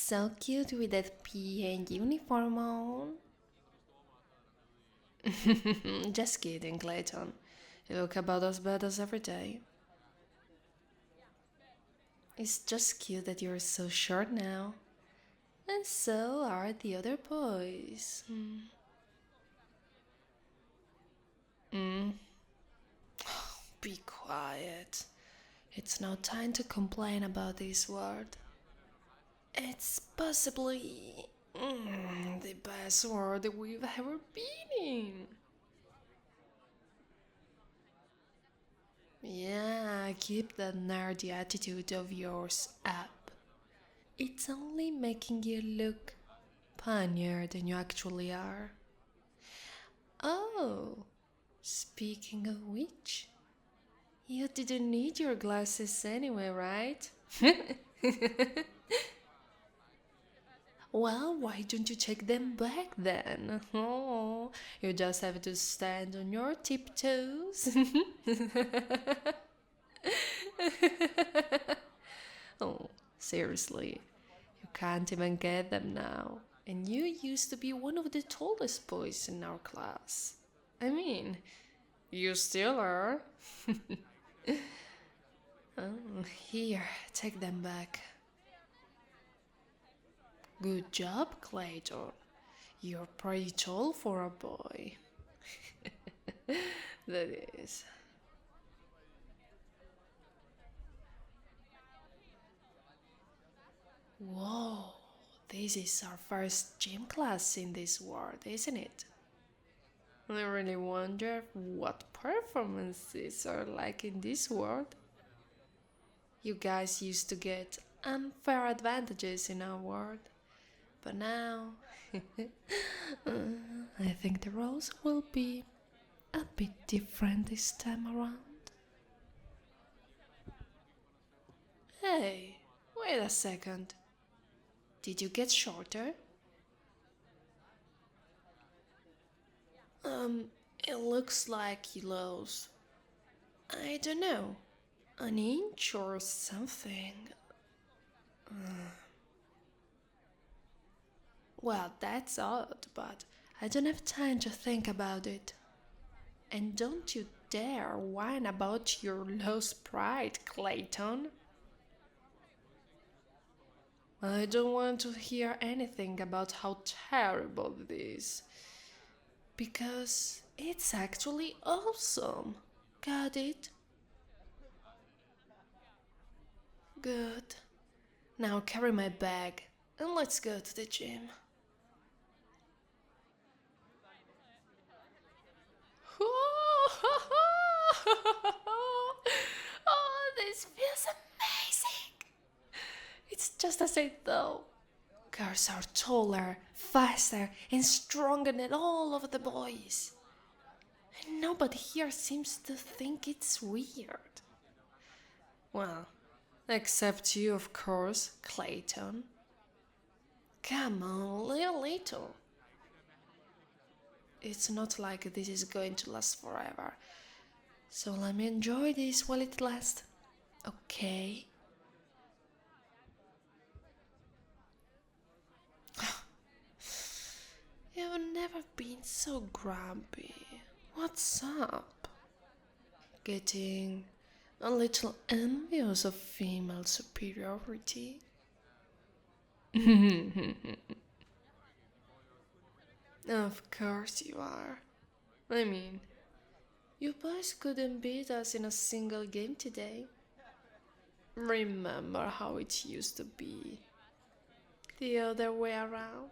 So cute with that PA uniform on. Just kidding, Clayton. You look about as bad as every day. It's just cute that you're so short now. And so are the other boys. Be quiet. It's now time to complain about this word. It's possibly the best world we've ever been in. Yeah, keep that nerdy attitude of yours up. It's only making you look funnier than you actually are. Oh, speaking of which, you didn't need your glasses anyway, right? Well, why don't you take them back then? Oh, you just have to stand on your tiptoes. Oh, seriously, you can't even get them now. And you used to be one of the tallest boys in our class. I mean, you still are. Oh, here, take them back. Good job, Clayton. You're pretty tall for a boy. That is. Whoa, this is our first gym class in this world, isn't it? I really wonder what performances are like in this world. You guys used to get unfair advantages in our world, but now I think the roles will be a bit different this time around. Hey, wait a second. Did you get shorter? It looks like you lost, I don't know, an inch or something. Well, that's odd, but I don't have time to think about it. And don't you dare whine about your lost pride, Clayton. I don't want to hear anything about how terrible it is. Because it's actually awesome. Got it? Good. Now carry my bag and let's go to the gym. Oh, this feels amazing. It's just as I thought. Girls are taller, faster, and stronger than all of the boys. And nobody here seems to think it's weird. Well, except you, of course, Clayton. Come on, little. It's not like this is going to last forever. So let me enjoy this while it lasts. Okay? You've never been so grumpy. What's up? Getting a little envious of female superiority? Of course you are. I mean, you boys couldn't beat us in a single game today. Remember how it used to be the other way around?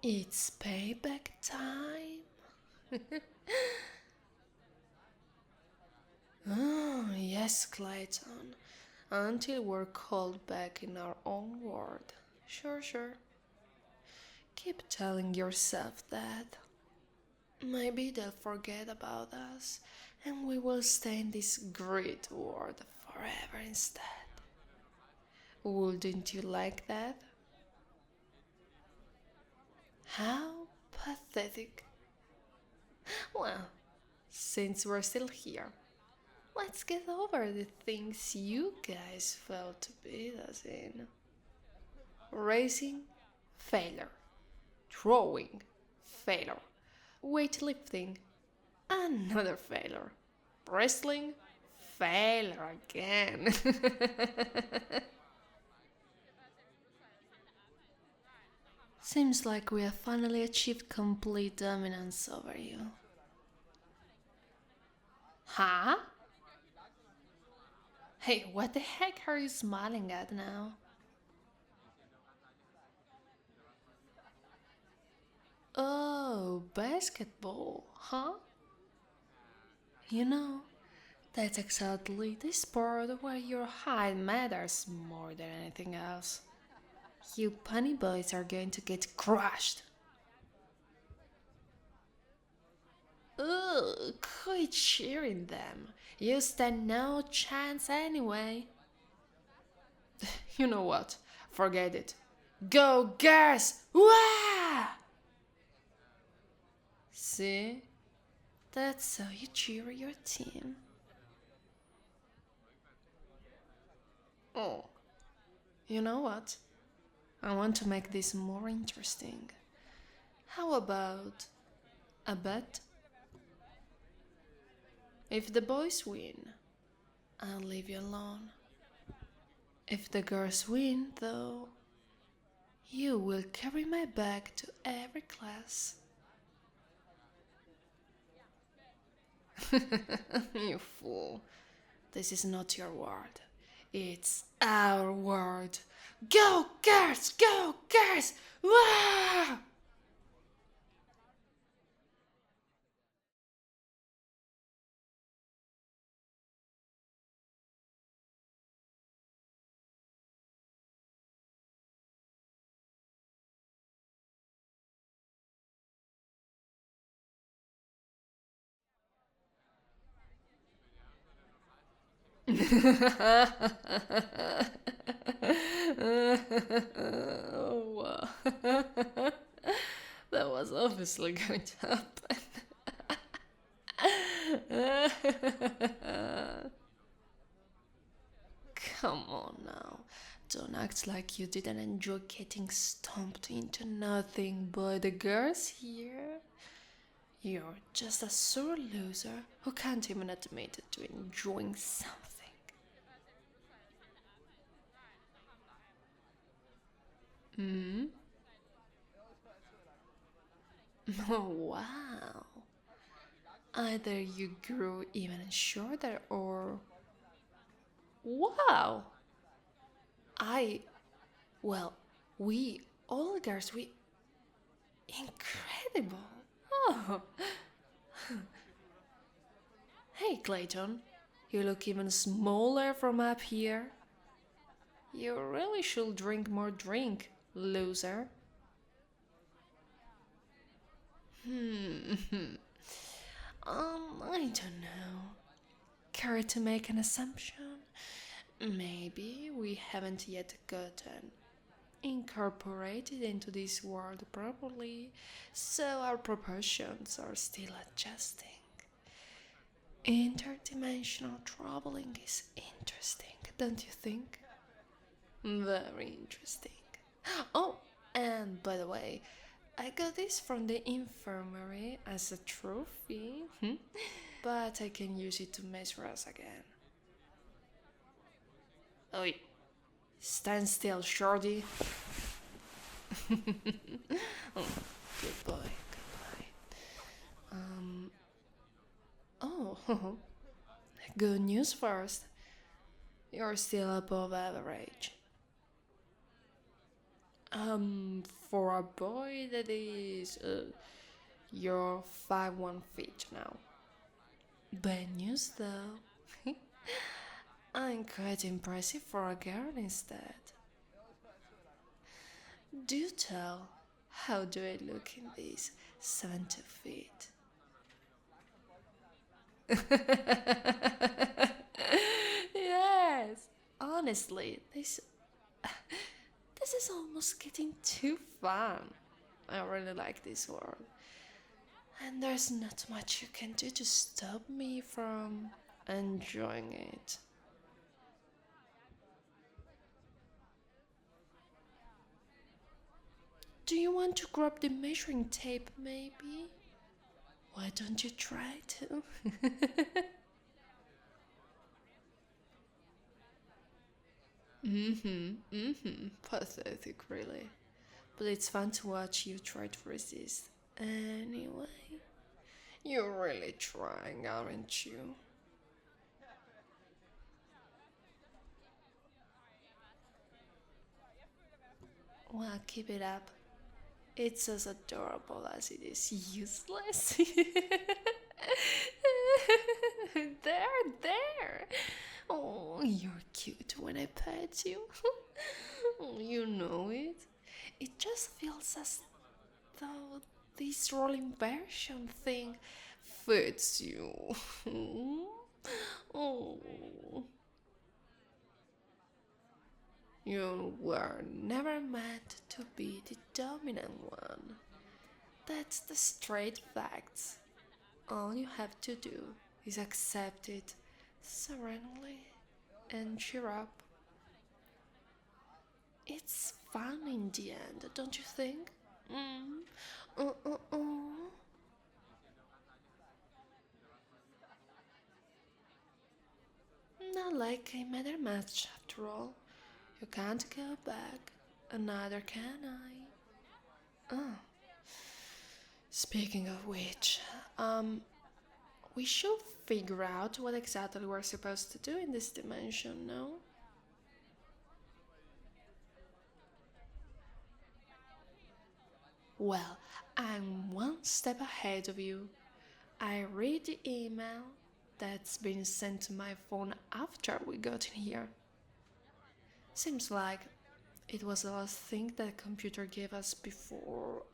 It's payback time. Oh, yes, Clayton. Until we're called back in our own world. Sure. Keep telling yourself that. Maybe they'll forget about us and we will stay in this great world forever instead. Wouldn't you like that? How pathetic. Well, since we're still here, Let's get over the things you guys failed to beat us in. Racing, failure. Throwing, failure. Weightlifting, another failure. Wrestling, failure again. Seems like we have finally achieved complete dominance over you. Huh? Hey, what the heck are you smiling at now? Oh, basketball, huh? You know, that's exactly the sport where your height matters more than anything else. You punny boys are going to get crushed. Ugh, quit cheering them. You stand no chance anyway. You know what? Forget it. Go, girls! Wah! See? That's how you cheer your team. Oh, you know what? I want to make this more interesting. How about a bet? If the boys win, I'll leave you alone. If the girls win, though, you will carry my bag to every class. You fool. This is not your word. It's our word. Go, girls! Go, girls! Wah! Oh, wow. That was obviously going to happen. Come on now. Don't act like you didn't enjoy getting stomped into nothing by the girls here. You're just a sore loser who can't even admit to enjoying something. Hmm? Oh, wow. Either you grew even shorter or. Wow! I. Well, we, all girls, we. Incredible! Oh! Hey, Clayton. You look even smaller from up here. You really should drink more drink, loser. Hmm. I don't know. Care to make an assumption? Maybe we haven't yet gotten incorporated into this world properly, so our proportions are still adjusting. Interdimensional traveling is interesting, don't you think? Very interesting. Oh, and by the way, I got this from the infirmary as a trophy, but I can use it to measure us again. Oi, stand still, shorty. Oh, good boy, good boy. Oh, good news first. You're still above average. For a boy that is, you're 5'1" now. Bad news though. I'm quite impressive for a girl instead. Do tell, how do I look in these 70 feet? Yes, honestly, this is almost getting too fun. I really like this world. And there's not much you can do to stop me from enjoying it. Do you want to grab the measuring tape, maybe? Why don't you try to? Pathetic, really. But it's fun to watch you try to resist. Anyway, you're really trying, aren't you? Well, keep it up. It's as adorable as it is useless. There. Oh, you're cute when I pet you. Oh, you know it. It just feels as though this rolling version thing fits you. Oh, you were never meant to be the dominant one. That's the straight facts. All you have to do is accept it serenely and cheer up. It's fun in the end, don't you think? Mm. Uh, uh, uh. Not like a matter match, after all. You can't go back, and neither can I. Oh, speaking of which, we should figure out what exactly we're supposed to do in this dimension, no? Well, I'm one step ahead of you. I read the email that's been sent to my phone after we got in here. Seems like it was the last thing that the computer gave us before,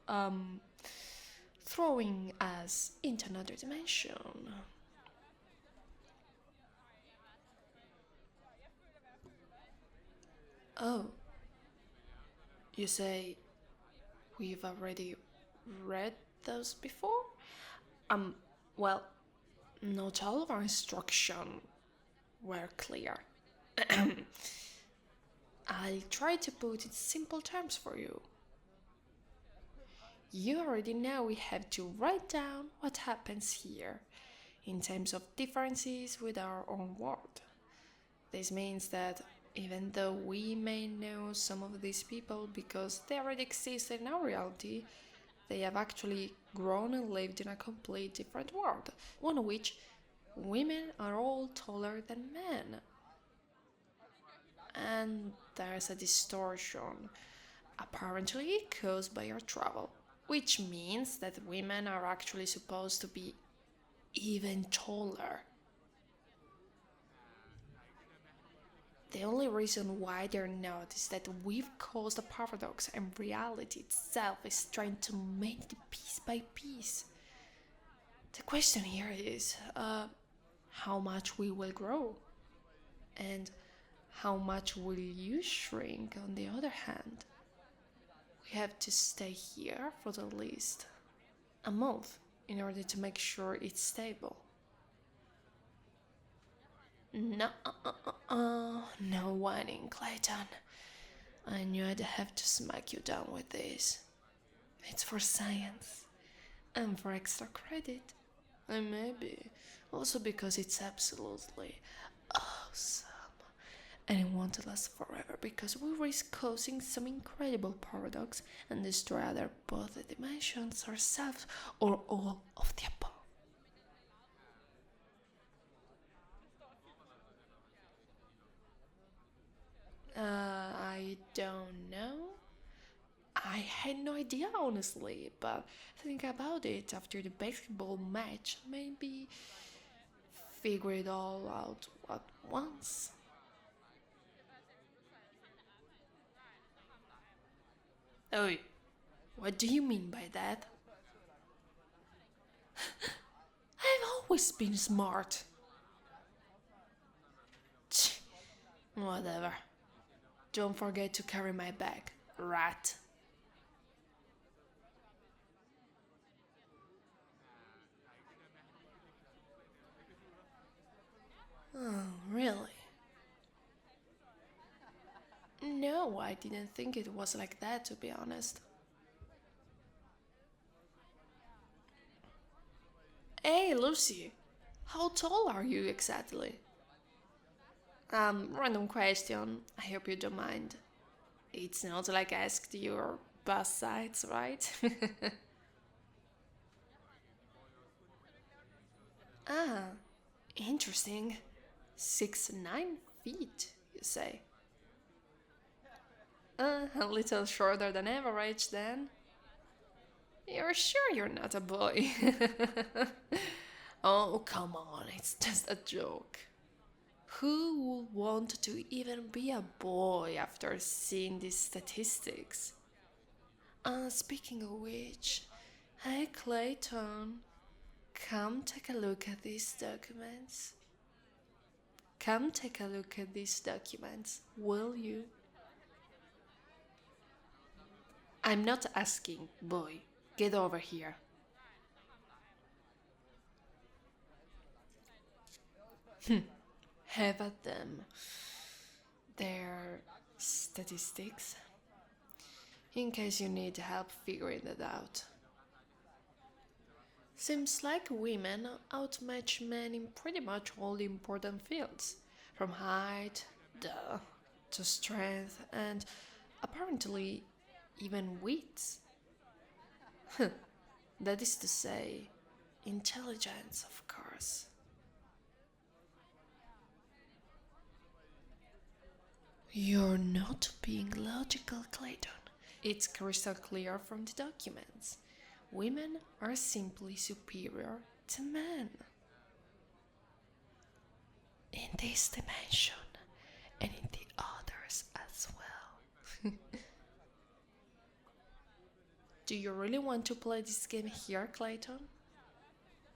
throwing us into another dimension. Oh, you say we've already read those before? Um, well, not all of our instruction were clear. I'll try to put it in simple terms for you. You already know we have to write down what happens here in terms of differences with our own world. This means that even though we may know some of these people because they already exist in our reality, they have actually grown and lived in a complete different world, one in which women are all taller than men. And there's a distortion, apparently caused by our travel, which means that women are actually supposed to be even taller. The only reason why they're not is that we've caused a paradox and reality itself is trying to make it piece by piece. The question here is how much we will grow and how much will you shrink on the other hand. We have to stay here for the least a month in order to make sure it's stable. No, no whining, Clayton. I knew I'd have to smack you down with this. It's for science, and for extra credit. And maybe also because it's absolutely awesome. And it won't last forever because we risk causing some incredible paradox and destroy either both the dimensions ourselves or all of the above. I don't know. I had no idea, honestly, but think about it after the basketball match, maybe figure it all out at once. Oh, what do you mean by that? I've always been smart. Whatever. Don't forget to carry my bag, rat. Oh, really? No, I didn't think it was like that, to be honest. Hey, Lucy, how tall are you exactly? Random question. I hope you don't mind. It's not like I asked your bust size, right? Ah, interesting. 6'9 feet, you say? A little shorter than average then. You're sure you're not a boy? Oh, come on, it's just a joke. Who would want to even be a boy after seeing these statistics? Speaking of which, hey Clayton, come take a look at these documents. Come take a look at these documents, will you? I'm not asking, boy. Get over here. Have at them. Their statistics. In case you need help figuring it out. Seems like women outmatch men in pretty much all the important fields, from height, duh, to strength, and apparently even wits. That is to say, intelligence, of course. You're not being logical, Clayton. It's crystal clear from the documents. Women are simply superior to men. In this dimension and in the others as well. Do you really want to play this game here, Clayton?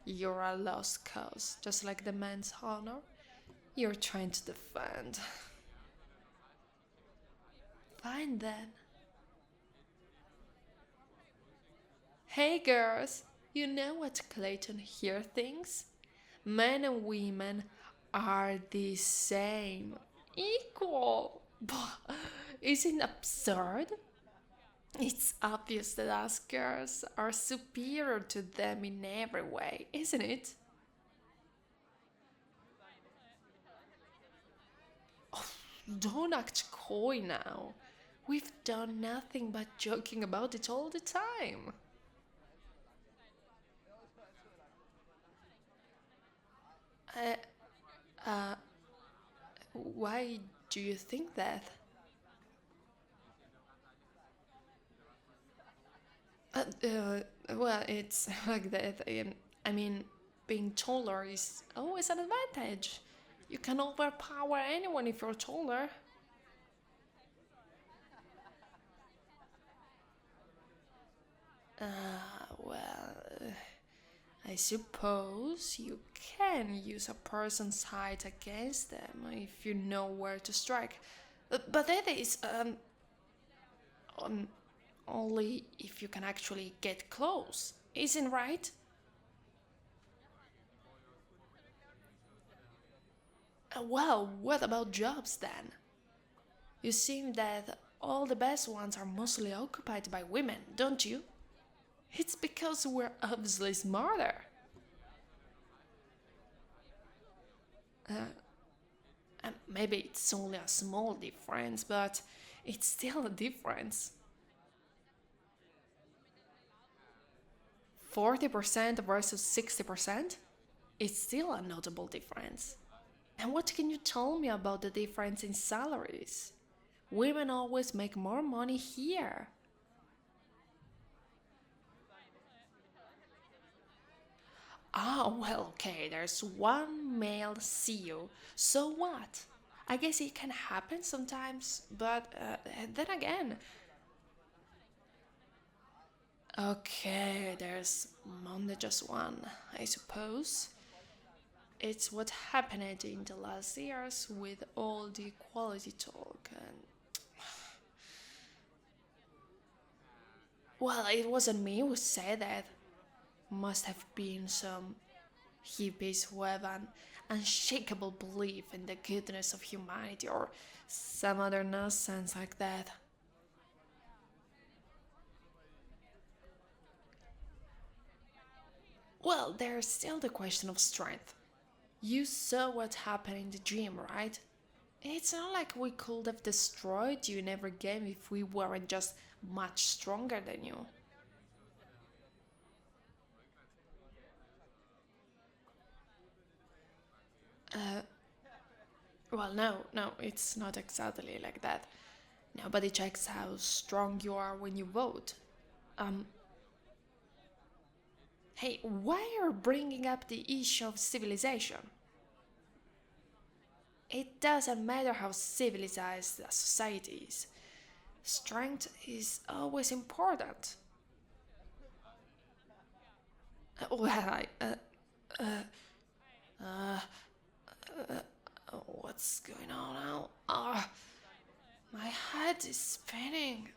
You're a lost cause, just like the man's honor you're trying to defend. Fine then. Hey girls, you know what Clayton here thinks? Men and women are the same, equal. Isn't it absurd? It's obvious that us girls are superior to them in every way, isn't it? Don't act coy now. We've done nothing but joking about it all the time. Uh, uh, why do you think that? Well, it's like that. I mean, being taller is always an advantage. You can overpower anyone if you're taller. Well, I suppose you can use a person's height against them if you know where to strike. But that is, um, only if you can actually get close, isn't right? Well, what about jobs then? You seem that all the best ones are mostly occupied by women, don't you? It's because we're obviously smarter. Maybe it's only a small difference, but it's still a difference. 40% versus 60%? It's still a notable difference. And what can you tell me about the difference in salaries? Women always make more money here. Well, okay, there's one male CEO. So what? I guess it can happen sometimes, but then again, okay, there's more than just one, I suppose. It's what happened in the last years with all the equality talk and well, it wasn't me who said that. Must have been some hippies who have an unshakable belief in the goodness of humanity or some other nonsense like that. Well, there's still the question of strength. You saw what happened in the gym, right? It's not like we could have destroyed you in every game if we weren't just much stronger than you. Uh, well, no, it's not exactly like that. Nobody checks how strong you are when you vote. Um, hey, why are you bringing up the issue of civilization? It doesn't matter how civilized a society is. Strength is always important. Well, uh, what's going on now? My head is spinning.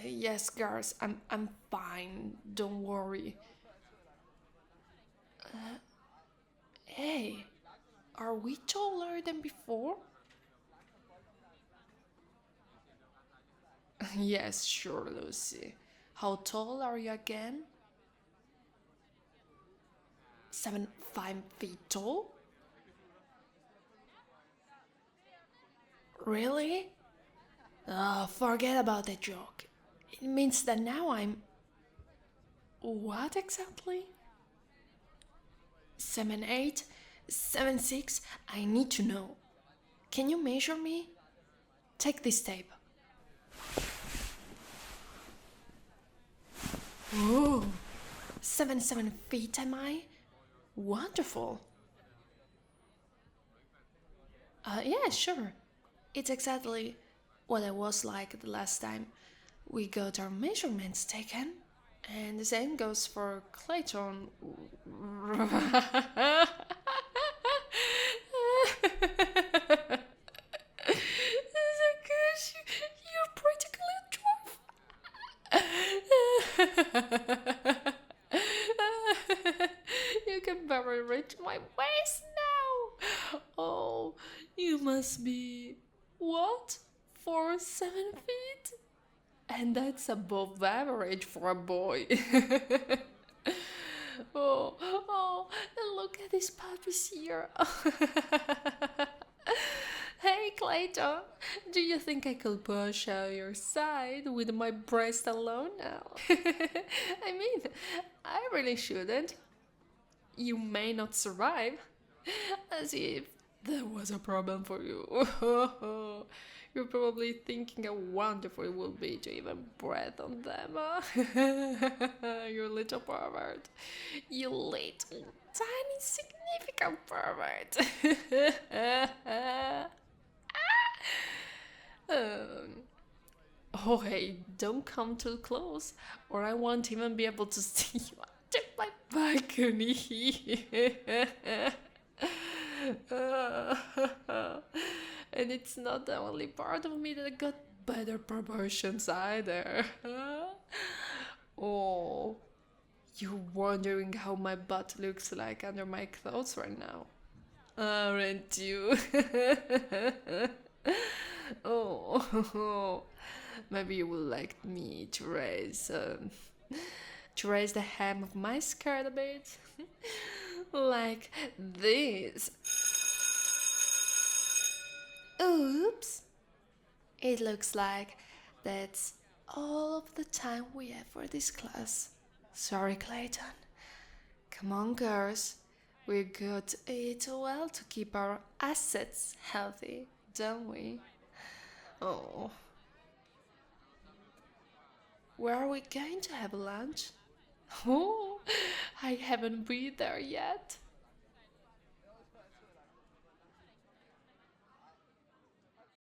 Yes, girls, I'm fine. Don't worry. Hey, are we taller than before? Yes, sure, Lucy. How tall are you again? 5 feet tall? Really? Oh, forget about that joke. It means that now I'm. What exactly? 7'8", 7'6"? I need to know. Can you measure me? Take this tape. Oh, 7 feet am I? Wonderful. Yeah, sure. It's exactly what I was like the last time we got our measurements taken. And the same goes for Clayton. Gosh, you're practically a dwarf. You can barely reach my waist now. Oh, you must be what? 7 feet? And that's above average for a boy. And look at these puppies here. Hey, Clayton, do you think I could push out your side with my breast alone now? I mean, I really shouldn't. You may not survive. As if that was a problem for you. You're probably thinking how wonderful it will be to even breathe on them. Huh? You little pervert. You little tiny significant pervert. um, oh, hey, don't come too close, or I won't even be able to see you under my balcony. And it's not the only part of me that got better proportions either. Oh, you're wondering how my butt looks like under my clothes right now, aren't you? Oh, maybe you would like me to raise the hem of my skirt a bit, like this. Oops. It looks like that's all of the time we have for this class. Sorry, Clayton. Come on, girls. We got to eat well to keep our assets healthy, don't we? Oh, where are we going to have lunch? Oh, I haven't been there yet.